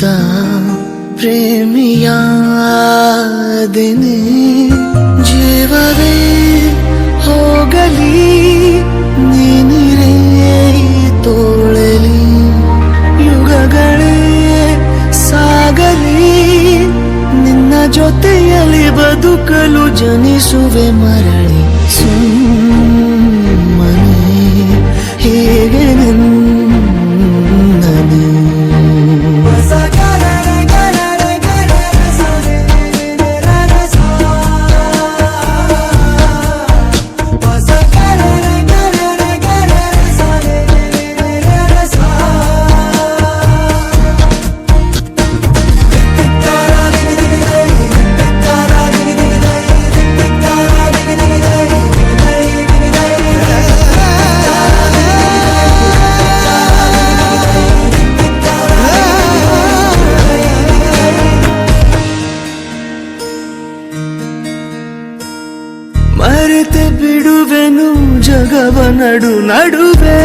ನೋಡುತ್ತಾ ಪ್ರೇಮಿಯಾದೆನೆ ಜೀವವೇ ಹೋಗಲಿ ನೀನಿರೇ ತೋಳಲಿ ಯುಗಗಳೇ ಸಾಗಲಿ ನಿನ್ನ ಜೊತೆಯಲ್ಲಿ ಬದುಕಲು ಜನಿಸುವೆ ಮರಳಿ ಸುಮ್ಮನೆ ಹೇಗೆ ನನ್ನನೆ ಮರೆತೆ ಬಿಡುವೆನು ಜಗವ ನಡುವೆ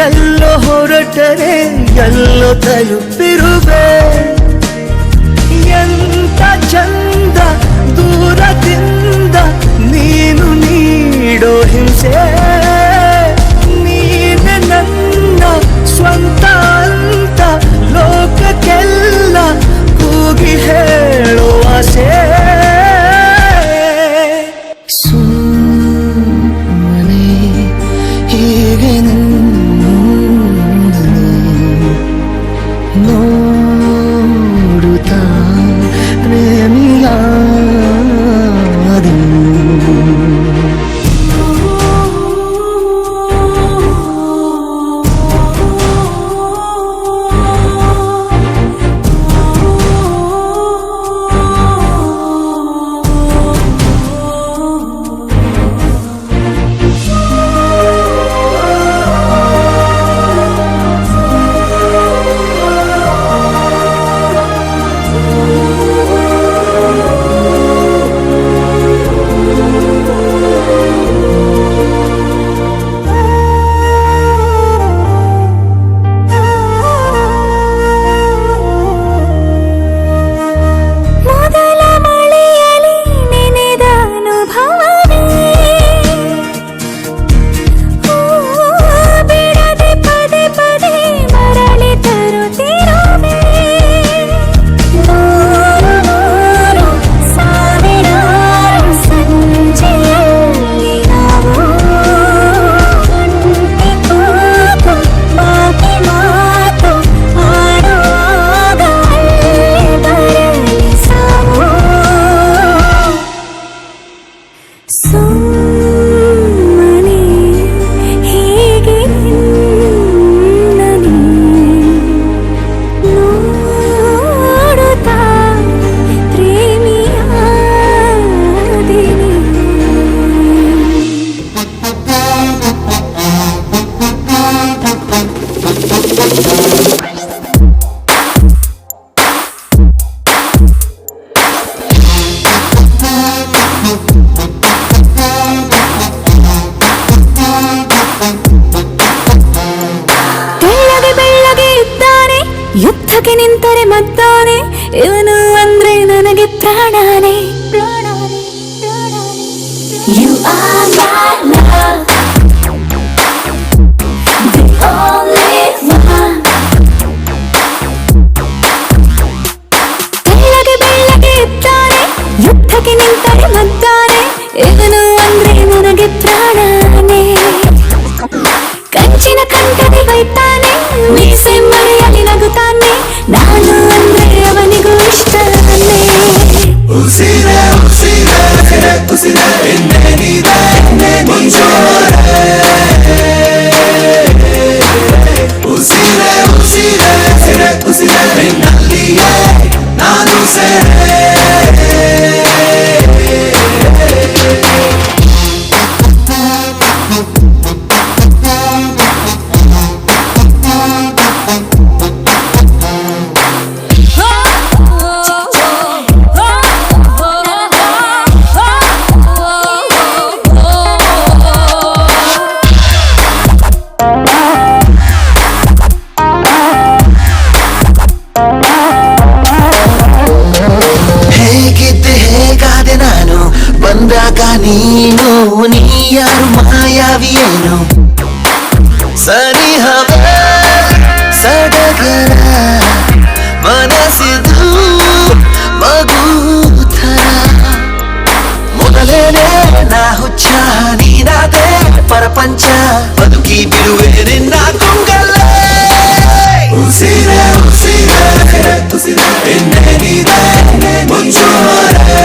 ಎಲ್ಲೋ ಹೊರಟರೆ ಎಲ್ಲೋ ತಲುಪಿರುವೆ ಎಂತ ಚಂದ ದೂರದಿಂದ ನೀನು ನೀಡೋ ಹಿಂಸೆ ನೀನೆ ನನ್ನ ಸ್ವಂತ ಅಂತ ಲೋಕಕ್ಕೆಲ್ಲ ಕೂಗಿ ಹೇಳೋ ಆಸೆ ಸುಮ್ಮನೆ ಹೀಗೆ ನೋಡುತ್ತಾ ಪ್ರೇಮಿಯಾದೆನು ಯುದ್ಧಕ್ಕೆ ನಿಂತರೆ ಮದ್ದಾನೆ ಇವನು ಅಂದ್ರೆ ನನಗೆ ಪ್ರಾಣಾನೆ You are my love, the only one. ಬೆಳ್ಳಗೆ ಇದ್ದಾನೆ ಯುದ್ಧಕ್ಕೆ ನಿಂತರೆ ಮದ್ದಾನೆ ಇವನು ಅಂದ್ರೆ ನನಗೆ ಪ್ರಾಣಾನೆ ಕಂಚಿನ ಕಂಠದಿ ಬೈತಾನೆ ಮೀಸೆ ಮರೆಯಲಿ ನಗುತ್ತಾನೆ ನಾನು ಅಂದ್ರೆ ಅವನಿಗೂ ಇಷ್ಟನೇ ಉಸಿರೇ ಉಸಿರೇ ಉಸಿರೇ ಇನ್ನೇನಿದೆ ಮುಂಚೂರೆ ಉಸಿರೇ ಉಸಿರೇ ಉಸಿರೇ ನಿನ್ನಲ್ಲಿಯೇ ನಾನು ಸೇರೆ ಆಗ ನೀನು ನೀ ಯಾರು ಮಾಯಾವಿಯೇನು ಸನಿಹವೇ ಸಡಗರ ಮನಸ್ಸಿದು ಮಗುಥರ ಮೊದಲೇನೆ ನಾ ಹುಚ್ಚ ನೀನಾದೆ ಪರಪಂಚ ಬದುಕಿ ಬಿಡುವೆ ನಿನ್ನ ಕೊಂಗಲ್ಲೇ ಉಸಿರೇ ಉಸಿರೇ ಉಸಿರೇ ಇನ್ನೇನಿದೆ ಮುಚ್ಚುವರೆ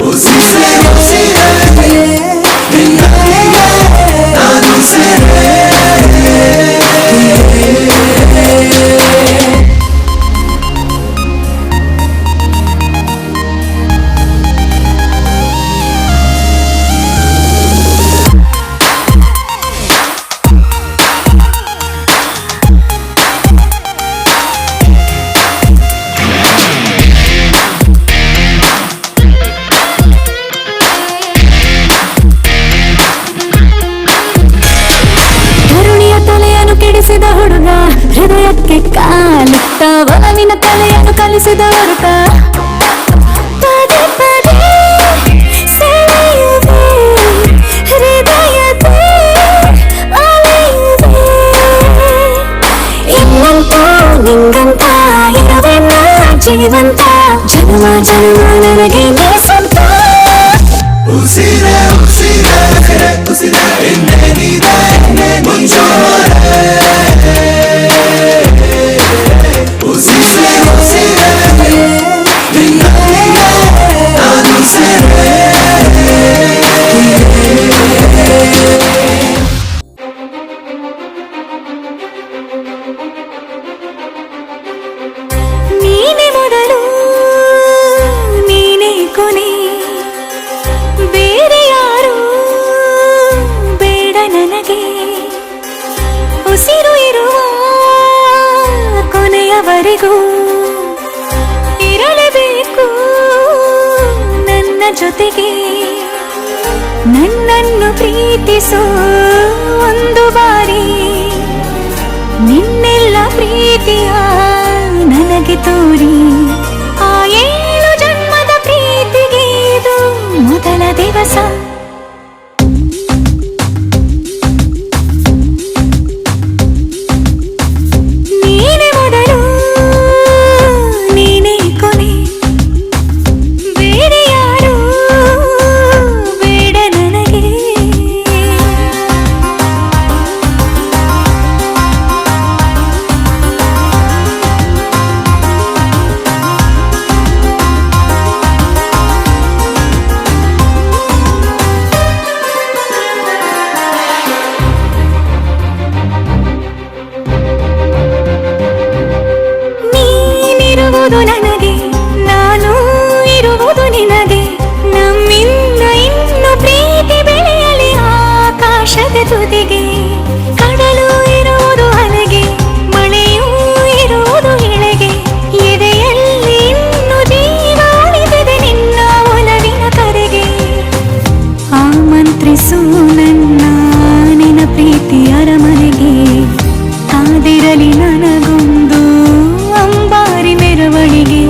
ಉಸಿರೇ ಉಸಿರೇ ನಿನ್ನಲ್ಲಿಯೇ ನಾನು ಸೇರೆ ಹುಡುಗ ಹೃದಯಕ್ಕೆ ಕಾಲಿಟ್ಟ ಒಲವಿನ ತಲೆಯನ್ನು ಕಲಿಸಿದ ಹೊರಟ ಪದೇ ಪದೇ ಸೆಳೆಯುವೆ ಹೃದಯದ ಅಲೆಯುವೆ ಇನ್ನಂತ ನಿಂಗಂತ ಇರುವೆನ್ನ ಜೀವಂತ ಜನ್ಮ ಜನ್ಮ ನನಗೆ ಸ್ವಂತ ಉಸಿರೇ ಉಸಿರೇ ಉಸಿರೇ ಇನ್ನೇನಿದೆ ಮುಚ್ಚುವರೆ ಉಸಿರೇ ಉಸಿರೇ ನಿನ್ನಲ್ಲಿಯೇ ನಾನು ಸೇರೆ ನೀನೆ ಮೊದಲು ನೀನೆ ಕೊನೆ ಬೇರೆ ಯಾರು ಬೇಡ ನನಗೆ ಉಸಿರು ಇರುವ ಕೊನೆಯವರೆಗೂ ಇರಲೇಬೇಕು ನನ್ನ ಜೊತೆಗೆ ನನ್ನನ್ನು ಪ್ರೀತಿಸೋ ಒಂದು ಬಾರಿ ನಿನ್ನೆಲ್ಲ ಪ್ರೀತಿಯ ನನಗೆ ತೋರಿ ಆ 7 ಜನ್ಮದ ಪ್ರೀತಿಗೆ ಇದು ಮೊದಲ ದಿವಸ ನೀನೆ ಮೊದಲು ನೀನೆ ಕೊನೆ ಬೇರೆ ಯಾರು ಬೇಡ ನನಗೆ ನೀನಿರುವುದು ನನಗೆ ನಾನು ಇರುವುದು ನಿನಗೆ ನಮ್ಮಿಂದ ಇನ್ನು ಪ್ರೀತಿ ಬೆಳೆಯಲಿ ಆಕಾಶದ ತುದಿಗೆ ಕಡಲು ಇರುವುದು ಅಲೆಗೆ ಮಳೆಯೂ ಇರುವುದು ಎಳೆಗೆ ಎದೆಯಲ್ಲಿ ಇನ್ನು ಜೀವ ಉಳಿದಿದೆ ನಿನ್ನ ಒಲವಿನ ಕರೆಗೆ ಆಮಂತ್ರಿಸು ನನ್ನ ನಿನ್ನ ಪ್ರೀತಿ ಅರಮನೆಗೆ ಕಾದಿರಲಿ ನನಗೊಂದು ಅಂಬಾರಿ ಮೆರವಣಿಗೆ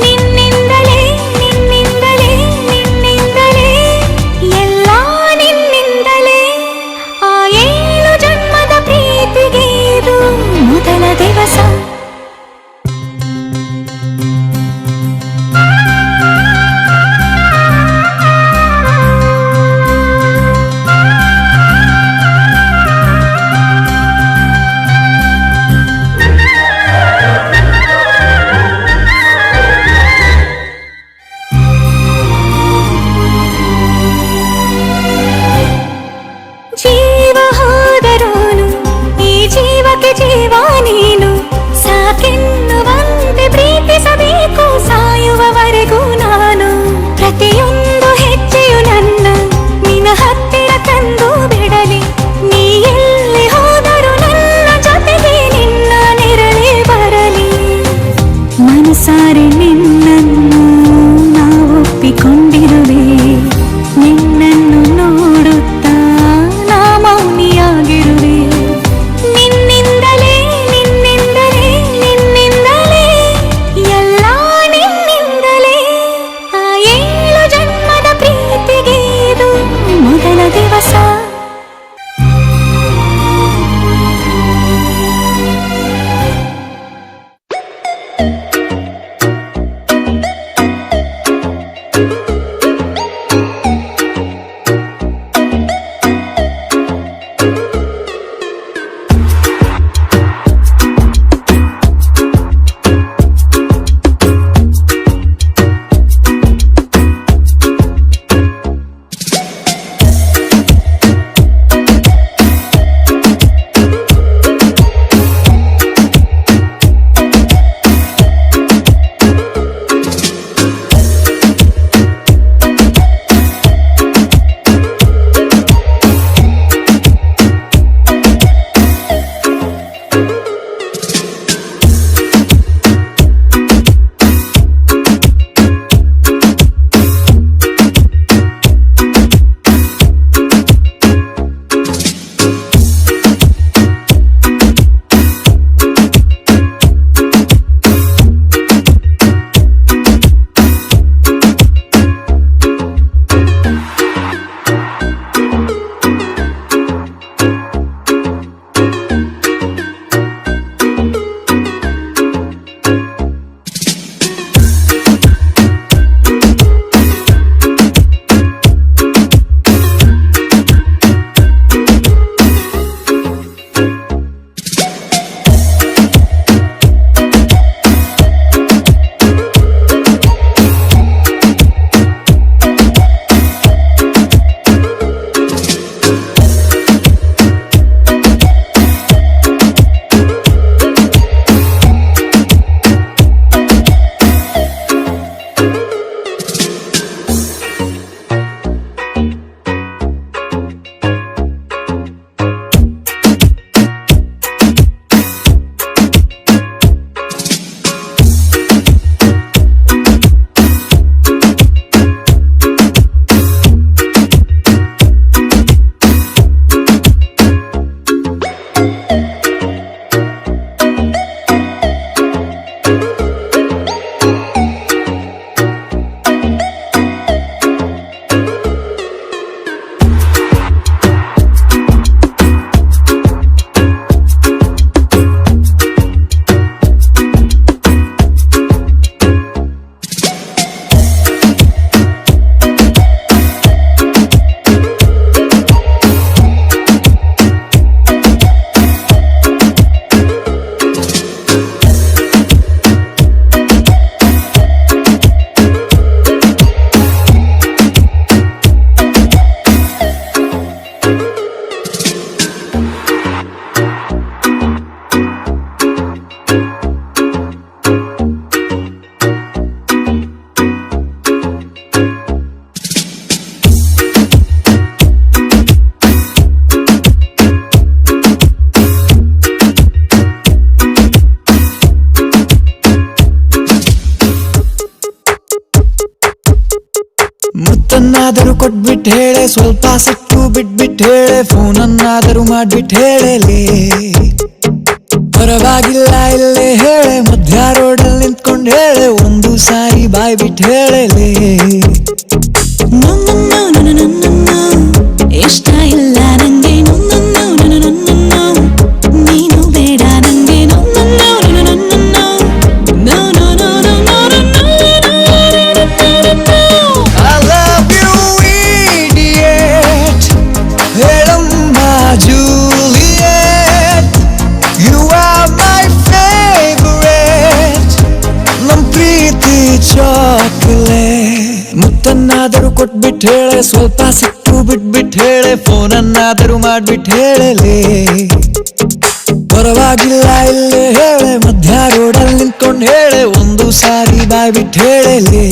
ನಿನ್ನಿಂದಲೇ ನಿನ್ನಿಂದಲೇ ನಿನ್ನಿಂದಲೇ ಎಲ್ಲ ನಿನ್ನಿಂದಲೇ ಆ ಮುತ್ತನ್ನಾದರೂ ಕೊಟ್ಬಿಟ್ಟು ಹೇಳೆ, ಸ್ವಲ್ಪ ಸಿಟ್ಟು ಬಿಟ್ಬಿಟ್ಟು ಹೇಳೆ, ಫೋನನ್ನಾದರೂ ಮಾಡ್ಬಿಟ್ಟು ಹೇಳಲೇ. ಪರವಾಗಿಲ್ಲ ಇಲ್ಲೇ ಹೇಳೆ, ಮಧ್ಯ ರೋಡಲ್ಲಿ ನಿಂತ್ಕೊಂಡು ಹೇಳೆ, ಒಂದು ಸಾರಿ ಬಾಯ್ ಬಿಟ್ಟು ಹೇಳಲೇ. ಇಷ್ಟ ಇಲ್ಲ ನಂಗೆ, ನೀನು ಬೇಡ ನಂಗೆ, I love you idiot, ಹೇಳಮ್ಮ Juliet, you are my favorite, ನಮ್ ಪ್ರೀತಿ ಚಾಕೊಲೇಟ್. ಮುತ್ತನ್ನಾದರೂ ಕೊಟ್ಬಿಟ್ಟು ಹೇಳೆ, ಸ್ವಲ್ಪ ಸಿಟ್ಟು ಬಿಟ್ಬಿಟ್ಟು ಹೇಳೆ, ಫೋನನ್ನಾದರೂ ಮಾಡ್ಬಿಟ್ಟು ಹೇಳಲೇ. ಪರವಾಗಿಲ್ಲ ಇಲ್ಲೇ ಹೇಳೆ, ಮಧ್ಯ ರೋಡಲ್ಲಿ ನಿಂತ್ಕೊಂಡು ಹೇಳೆ, ಒಂದು ಸಾರಿ ಬಾಯ್ ಬಿಟ್ಟು ಹೇಳಲೇ.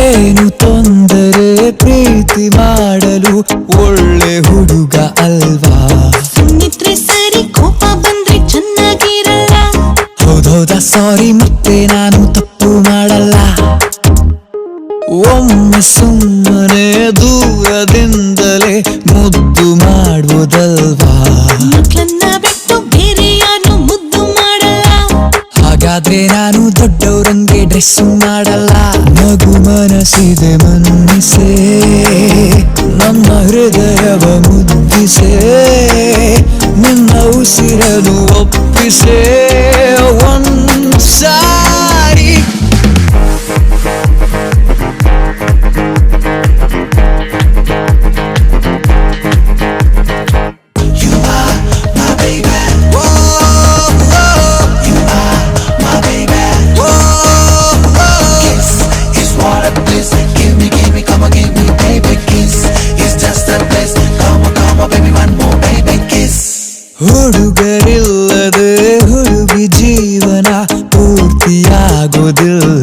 ಏನು ತೊಂದರೆ ಪ್ರೀತಿ ಮಾಡಲು, ಒಳ್ಳೆ ಹುಡುಗ ಅಲ್ವಾ? ಸುಮ್ನಿದ್ರೆ ಸರಿ, ಕೋಪ ಬಂದ್ರೆ ಚೆನ್ನಾಗಿರಲ್ಲ. ಹೌದೌದಾ, ಸಾರಿ, ಮತ್ತೆ ನಾನು ತಪ್ಪು ಮಾಡಲ್ಲ. ಒಮ್ಮೆ ಸುಮ್ಮನೆ ದೂರದಿಂದಲೇ ಮುದ್ದು ಮಾಡುವುದಲ್ವಾ? ಮಕ್ಕಳನ್ನ ಬಿಟ್ಟು ಬೇರೆ ಯಾರು ಮುದ್ದು ಮಾಡಲ್ಲ. ಹಾಗಾದ್ರೆ ನಾನು ದೊಡ್ಡವರಂಗೆ ಡ್ರೆಸ್ ಮಾಡಲ್ಲ. ಮಗು ಮನಸ್ಸಿದೆ ಮನ್ನಿಸೆ, ನನ್ನ ಹೃದಯವ ಮುದ್ದಿಸೆ, ನಿನ್ನ ಉಸಿರನು ಒಪ್ಪಿಸೆ ಒಂದ್ಸಾರಿ. ಹುಡುಗರಿಲ್ಲದೆ ಹುಡುಗಿ ಜೀವನ ಪೂರ್ತಿಯಾಗೋದಿಲ್ಲ.